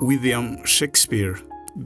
William Shakespeare,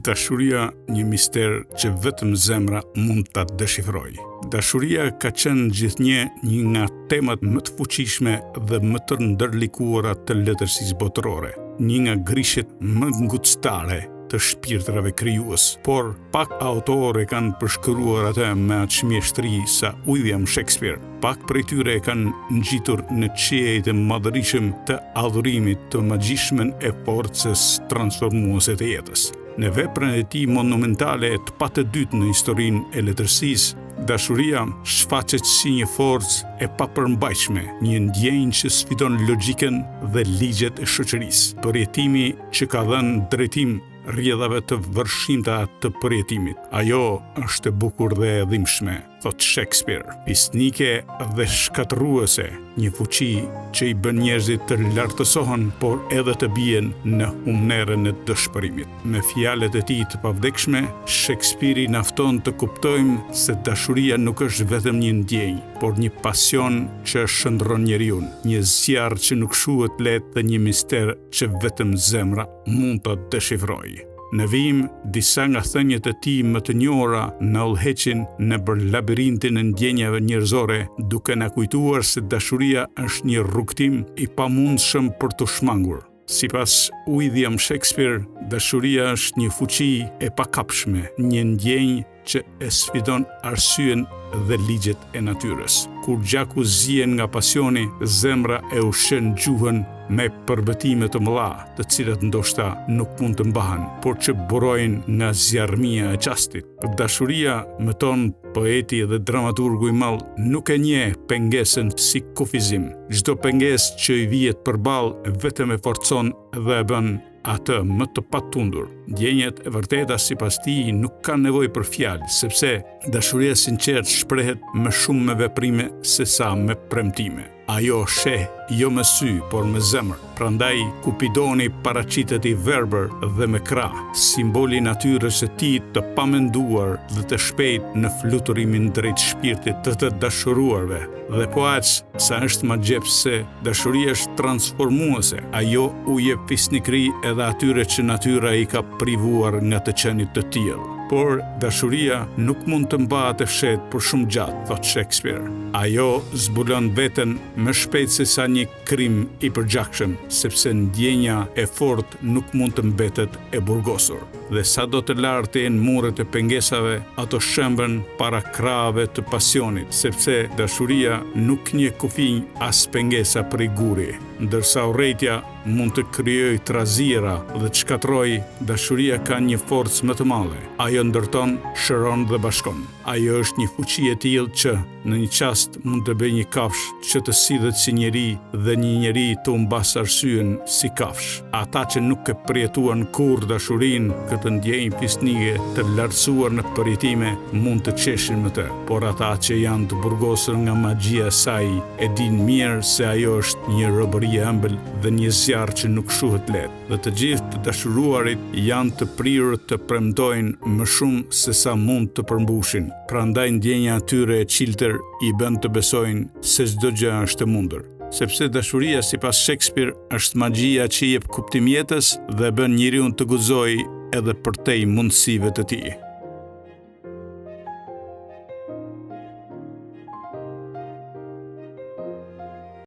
dashuria një mister që vetëm zemra mund ta deshifrojë. Dashuria ka qenë gjithnjë një nga temat më të fuqishme dhe më të ndërlikuara të letërsisë botërore, një nga grishet më ngutstare të shpirtrave krijues, por pak autorë kanë përshkruar atë me atë shmjeshtri sa William Shakespeare. Pak prej tyre kanë ngjitur në qiejt e madhërisëm të adhurimit të magjishmen e forcës transformuese të jetës. Në veprën e tij monumentale të patëdytë në historinë e letërsisë, dashuria shfaqet si një forcë e papërmbajtshme, një ndjenjë që sfidon logjikën dhe ligjet e shoqërisë. Përjetimi që ka dhënë drejtim rrjedhave të vërshimta të përjetimit. Ajo është e bukur dhe e dhimbshme, thot Shakespeare, fisnike dhe shkatërruese, një fuqi që i bën njerëzit të lartësohen, por edhe të bien në humnerën e dëshpërimit. Me fjalët e tij të pavdekshme, Shakespeare na fton të kuptojmë se dashuria nuk është vetëm një ndjenjë, por një pasion që shndërron njeriu, një zjarr që nuk shuhet lehtë dhe një mister që vetëm zemra mund ta deshifrojë. Në vijim, disa nga thënjet e tij më të njohura na udhëheqin nëpër labirintin e ndjenjave njerëzore, duke na kujtuar se dashuria është një rrugtim i pamundshëm për të shmangur. Sipas William Shakespeare, dashuria është një fuqi e pakapshme, një ndjenjë që e sfidon arsyen dhe ligjet e natyrës. Kur gjaku zihen nga pasioni, zemra e ushqen gjuhën me përbëtime të mëdha, të cilat ndoshta nuk mund të mbahen, por që burojnë nga zjarrmia e çastit. Dashuria, më thon poeti dhe dramaturgu i madh, nuk e njeh pengesën si kufizim. Çdo pengesë që i vihet përballë vetëm e forcon dhe e bën atë më të patundur. Ndjenjat e vërteta sipas tij nuk kanë nevojë për fjalë, sepse dashuria sinqert shprehet më shumë me veprime sesa me premtime. Ajo sheh jo me sy, por me zemër. Prandaj Kupidoni paraqitet i verbër dhe me krah, simboli i natyrës së tij të pamenduar dhe të shpejt në fluturimin drejt shpirtit të të dashuruarve. Dhe po aq sa është ma gjep se dashuria është transformuese. Ajo u jep fisnikëri edhe atyre që natyra i ka privuar nga të qenit të tillë. Por dashuria nuk mund të mbahet e fshehtë për shumë gjatë, thot Shakespeare. Ajo zbulon veten më shpejt se sa një krim i përgjakshëm, sepse ndjenja e fortë nuk mund të mbetet e burgosur. Dhe sa do të lartë jenë muret e pengesave, ato shemben para krahave të pasionit, sepse dashuria nuk njeh kufinj as pengesa prej guri. Ndërsa urrejtja mund të krijojë trazira dhe të shkatërrojë, dashuria ka një forcë më të madhe. Ajo ndërton, shëron dhe bashkon. Ajo është një fuqi e tillë që në një çast mund të bëjë një kafsh që të sidhet si njeri dhe një njeri të humbas arsyen si kafsh. Ata që nuk e përjetuan kurrë dashurinë, këtë ndjenjë fisnike të lartësuar në përjetime, mund të qeshin me të. Por ata që janë të burgosur nga magjia e saj e dinë mirë se ajo është një robëri e ëmbël dhe një zjarr që nuk shuhet lehtë. Dhe të gjithë të dashuruarit janë të prirur të premtojnë më shumë se sa mund të përmbushin. Prandaj ndjenja atyre e çiltër i bën të besojnë se çdo gjë është e mundur. Sepse dashuria sipas Shakespeare është magjia që jep kuptim jetës dhe bën njeriu të guxojë edhe përtej mundësive të tij.